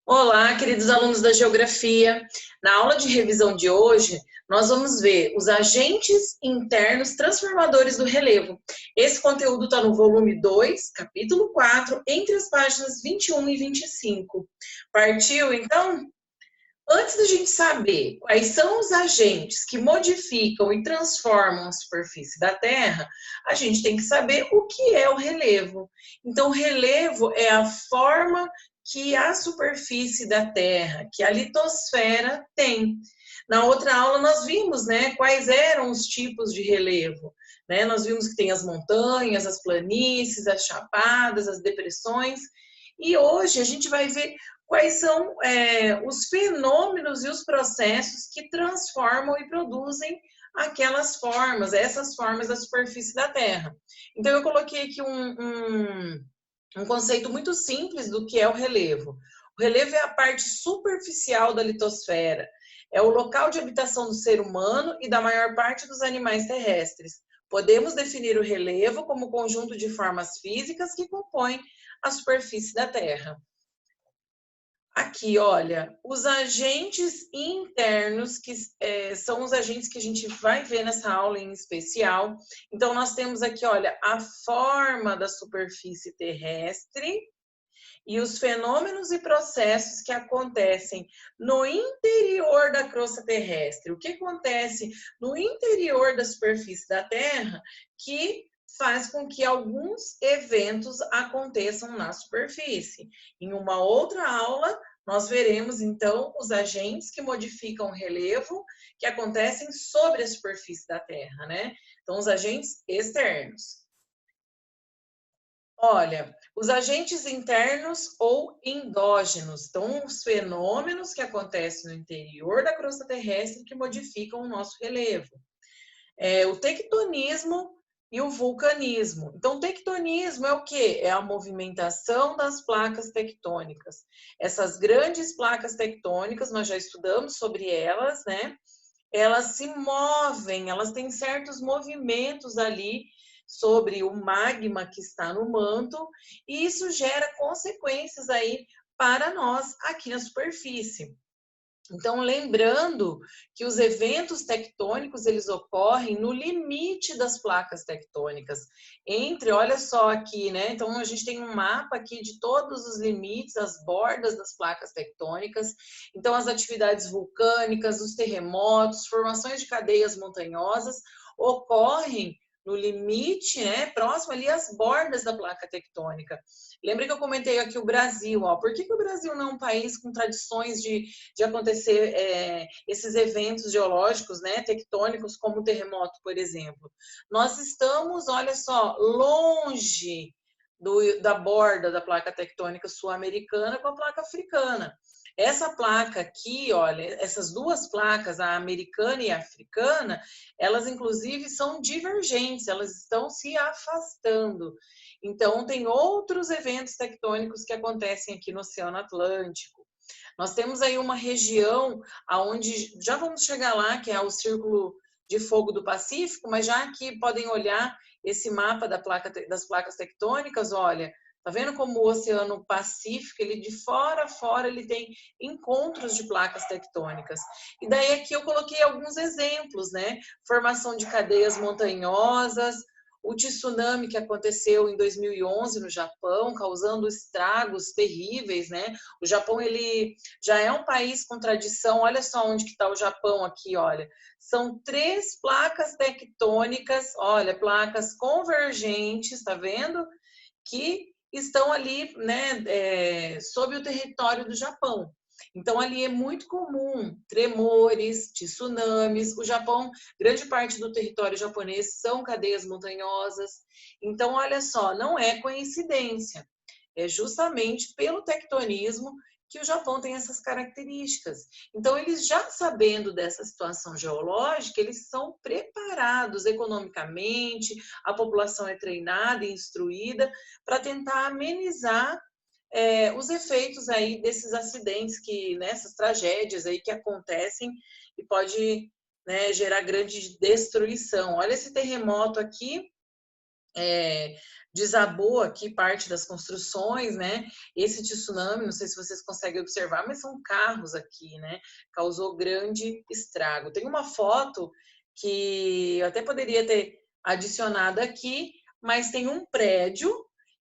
Olá, queridos alunos da Geografia. Na aula de revisão de hoje, nós vamos ver os agentes internos transformadores do relevo. Esse conteúdo está no volume 2, capítulo 4, entre as páginas 21 e 25. Partiu, então? Antes da gente saber quais são os agentes que modificam e transformam a superfície da Terra, a gente tem que saber o que é o relevo. Então, o relevo é a forma que a superfície da Terra, que a litosfera tem. Na outra aula nós vimos, né, quais eram os tipos de relevo, né? Nós vimos que tem as montanhas, as planícies, as chapadas, as depressões. E hoje a gente vai ver quais são os fenômenos e os processos que transformam e produzem aquelas formas, essas formas da superfície da Terra. Então eu coloquei aqui um conceito muito simples do que é o relevo. O relevo é a parte superficial da litosfera, é o local de habitação do ser humano e da maior parte dos animais terrestres. Podemos definir o relevo como o conjunto de formas físicas que compõem a superfície da Terra. Aqui, olha, os agentes internos, que são os agentes que a gente vai ver nessa aula em especial. Então, nós temos aqui, olha, a forma da superfície terrestre e os fenômenos e processos que acontecem no interior da crosta terrestre. O que acontece no interior da superfície da Terra que faz com que alguns eventos aconteçam na superfície. Em uma outra aula, nós veremos, então, os agentes que modificam o relevo que acontecem sobre a superfície da Terra, né? Então, os agentes externos. Olha, os agentes internos ou endógenos, então os fenômenos que acontecem no interior da crosta terrestre que modificam o nosso relevo. O tectonismo e o vulcanismo. Então, o tectonismo é o quê? É a movimentação das placas tectônicas. Essas grandes placas tectônicas, nós já estudamos sobre elas, né? Elas se movem, elas têm certos movimentos ali sobre o magma que está no manto, e isso gera consequências aí para nós aqui na superfície. Então, lembrando que os eventos tectônicos, eles ocorrem no limite das placas tectônicas. Olha só aqui, né? Então, a gente tem um mapa aqui de todos os limites, as bordas das placas tectônicas. Então, as atividades vulcânicas, os terremotos, formações de cadeias montanhosas ocorrem no limite, né, próximo ali às bordas da placa tectônica. Lembra que eu comentei aqui o Brasil, ó, por que o Brasil não é um país com tradições de acontecer esses eventos geológicos, né, tectônicos, como o terremoto, por exemplo? Nós estamos, olha só, longe da borda da placa tectônica sul-americana com a placa africana. Essa placa aqui, olha, essas duas placas, a americana e a africana, elas inclusive são divergentes, elas estão se afastando. Então, tem outros eventos tectônicos que acontecem aqui no Oceano Atlântico. Nós temos aí uma região aonde já vamos chegar lá, que é o Círculo de Fogo do Pacífico, mas já aqui podem olhar esse mapa das placas tectônicas, olha, tá vendo como o Oceano Pacífico, ele de fora a fora, ele tem encontros de placas tectônicas. E daí aqui eu coloquei alguns exemplos, né? Formação de cadeias montanhosas, o tsunami que aconteceu em 2011 no Japão, causando estragos terríveis, né? O Japão, ele já é um país com tradição. Olha só onde que está o Japão aqui, olha. São 3 placas tectônicas, olha, placas convergentes, tá vendo? Que estão ali, né, sob o território do Japão. Então, ali é muito comum tremores, tsunamis. O Japão, grande parte do território japonês são cadeias montanhosas. Então, olha só, não é coincidência. É justamente pelo tectonismo que o Japão tem essas características. Então, eles já sabendo dessa situação geológica, eles são preparados economicamente, a população é treinada e instruída para tentar amenizar os efeitos aí desses acidentes, nessas tragédias aí que acontecem e pode, né, gerar grande destruição. Olha esse terremoto aqui, desabou aqui parte das construções, né? Esse tsunami, não sei se vocês conseguem observar, mas são carros aqui, né? Causou grande estrago. Tem uma foto que eu até poderia ter adicionado aqui, mas tem um prédio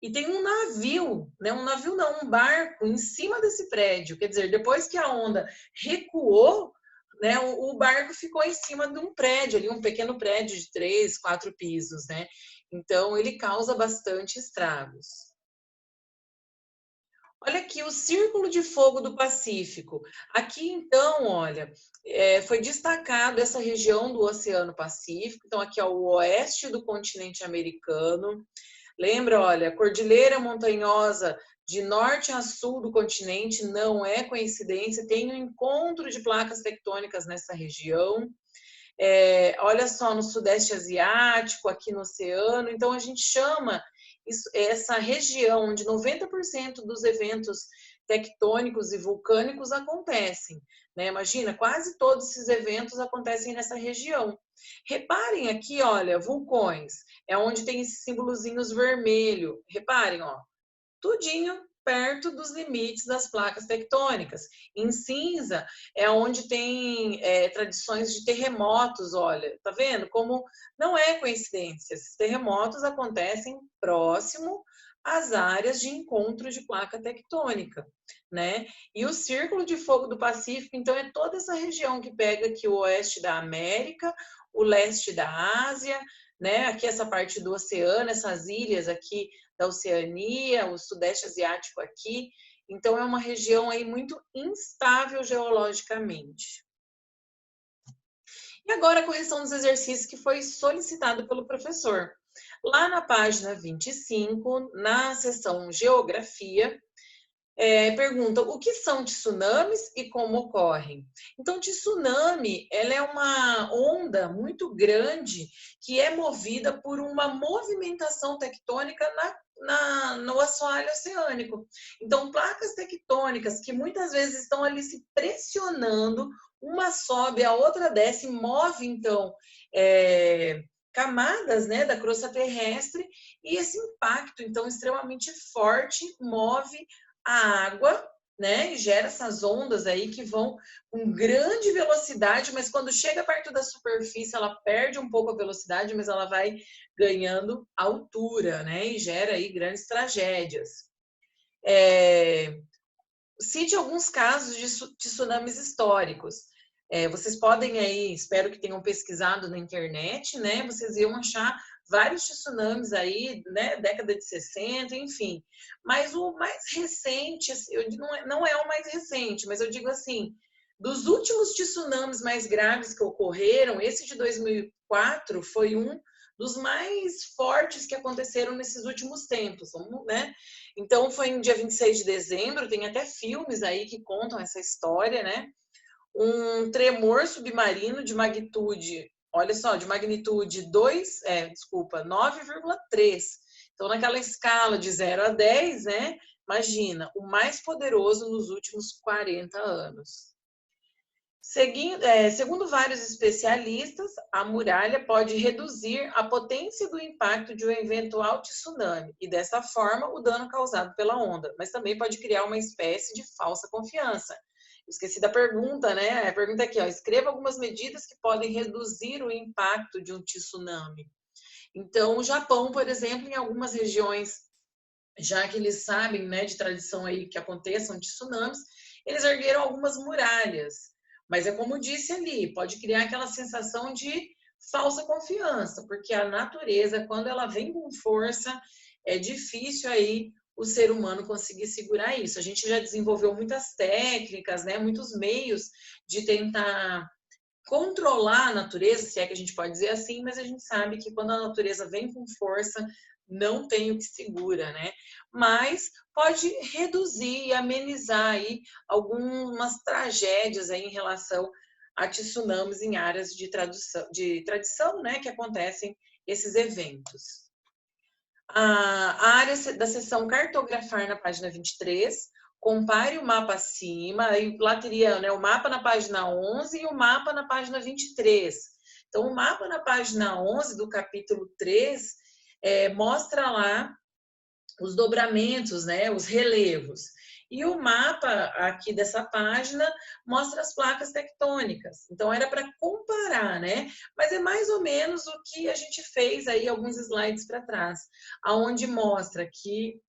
e tem um navio, né? Um navio não, um barco em cima desse prédio. Quer dizer, depois que a onda recuou, né, o barco ficou em cima de um prédio ali, um pequeno prédio de 3, 4 pisos, né? Então, ele causa bastante estragos. Olha aqui o Círculo de Fogo do Pacífico. Aqui, então, olha, foi destacado essa região do Oceano Pacífico. Então, aqui é o oeste do continente americano. Lembra, olha, Cordilheira Montanhosa de norte a sul do continente, não é coincidência, tem um encontro de placas tectônicas nessa região. Olha só, no Sudeste Asiático, aqui no oceano. Então, a gente chama essa região onde 90% dos eventos tectônicos e vulcânicos acontecem. Né? Imagina, quase todos esses eventos acontecem nessa região. Reparem aqui, olha, vulcões, é onde tem esses símbolozinhos vermelho. Reparem, ó, tudinho perto dos limites das placas tectônicas. Em cinza é onde tem tradições de terremotos, olha, tá vendo? Como não é coincidência, esses terremotos acontecem próximo às áreas de encontro de placa tectônica, né? E o Círculo de Fogo do Pacífico, então, é toda essa região que pega aqui o oeste da América, o leste da Ásia, né? Aqui essa parte do oceano, essas ilhas aqui da Oceania, o Sudeste Asiático aqui. Então, é uma região aí muito instável geologicamente. E agora a correção dos exercícios que foi solicitado pelo professor. Lá na página 25, na seção Geografia, pergunta o que são tsunamis e como ocorrem. Então, tsunami, ela é uma onda muito grande que é movida por uma movimentação tectônica no assoalho oceânico. Então, placas tectônicas que muitas vezes estão ali se pressionando, uma sobe, a outra desce, move, então, camadas, né, da crosta terrestre, e esse impacto, então, extremamente forte, move a água, né, e gera essas ondas aí que vão com grande velocidade, mas quando chega perto da superfície, ela perde um pouco a velocidade, mas ela vai ganhando altura, né, e gera aí grandes tragédias. Cite alguns casos de tsunamis históricos. Vocês podem aí, espero que tenham pesquisado na internet, né, vocês iam achar vários tsunamis aí, né, década de 60, enfim. Mas o mais recente, não é o mais recente, mas eu digo assim, dos últimos tsunamis mais graves que ocorreram, esse de 2004 foi um dos mais fortes que aconteceram nesses últimos tempos, né? Então, foi no dia 26 de dezembro, tem até filmes aí que contam essa história, né? Um tremor submarino de magnitude, olha só, de magnitude 9,3. Então, naquela escala de 0 a 10, né? Imagina, o mais poderoso nos últimos 40 anos. Segundo vários especialistas, a muralha pode reduzir a potência do impacto de um eventual tsunami e, dessa forma, o dano causado pela onda, mas também pode criar uma espécie de falsa confiança. Esqueci da pergunta, né? A pergunta aqui, ó, escreva algumas medidas que podem reduzir o impacto de um tsunami. Então, o Japão, por exemplo, em algumas regiões, já que eles sabem, né, de tradição aí que aconteçam tsunamis, eles ergueram algumas muralhas. Mas é como disse ali, pode criar aquela sensação de falsa confiança, porque a natureza, quando ela vem com força, é difícil aí o ser humano conseguir segurar isso. A gente já desenvolveu muitas técnicas, né, muitos meios de tentar controlar a natureza, se é que a gente pode dizer assim, mas a gente sabe que quando a natureza vem com força, não tem o que segura, né? Mas pode reduzir e amenizar aí algumas tragédias aí em relação a tsunamis em áreas de tradição, né, que acontecem esses eventos. A área da seção cartografar na página 23, compare o mapa acima, aí lá teria, né, o mapa na página 11 e o mapa na página 23. Então, o mapa na página 11 do capítulo 3 mostra lá os dobramentos, né, os relevos. E o mapa aqui dessa página mostra as placas tectônicas. Então era para comparar, né? Mas é mais ou menos o que a gente fez aí alguns slides para trás, aonde mostra que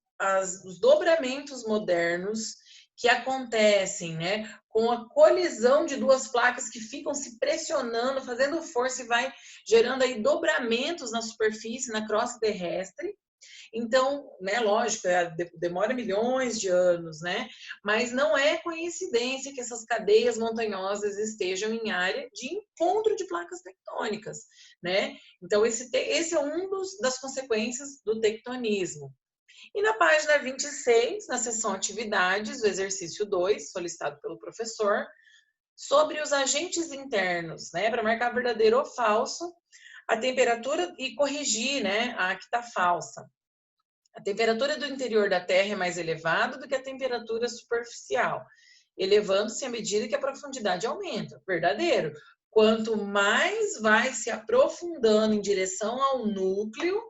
os dobramentos modernos que acontecem, né, com a colisão de duas placas que ficam se pressionando, fazendo força e vai gerando aí dobramentos na superfície, na crosta terrestre. Então, né, lógico, demora milhões de anos, né? Mas não é coincidência que essas cadeias montanhosas estejam em área de encontro de placas tectônicas, né? Então, esse é das consequências do tectonismo. E na página 26, na seção atividades, do exercício 2, solicitado pelo professor, sobre os agentes internos, né, para marcar verdadeiro ou falso, a temperatura e corrigir, né, a que está falsa. A temperatura do interior da Terra é mais elevada do que a temperatura superficial, elevando-se à medida que a profundidade aumenta. Verdadeiro. Quanto mais vai se aprofundando em direção ao núcleo,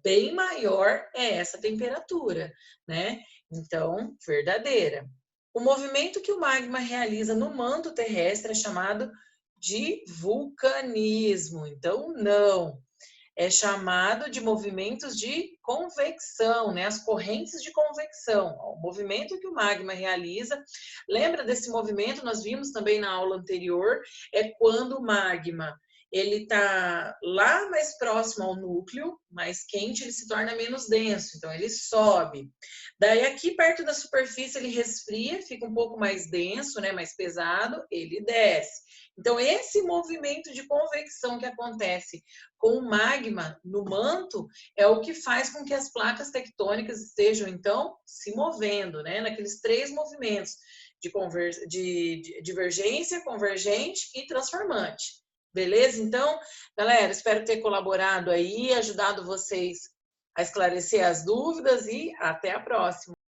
bem maior é essa temperatura, né? Então, verdadeira. O movimento que o magma realiza no manto terrestre é chamado de vulcanismo. Então, não. É chamado de movimentos de convecção, né? As correntes de convecção. O movimento que o magma realiza, lembra desse movimento? Nós vimos também na aula anterior, é quando o magma ele está lá mais próximo ao núcleo, mais quente, ele se torna menos denso, então ele sobe. Daí aqui perto da superfície ele resfria, fica um pouco mais denso, né, mais pesado, ele desce. Então esse movimento de convecção que acontece com o magma no manto é o que faz com que as placas tectônicas estejam então se movendo, né, naqueles três movimentos de divergência, convergente e transformante. Beleza? Então, galera, espero ter colaborado aí, ajudado vocês a esclarecer as dúvidas e até a próxima.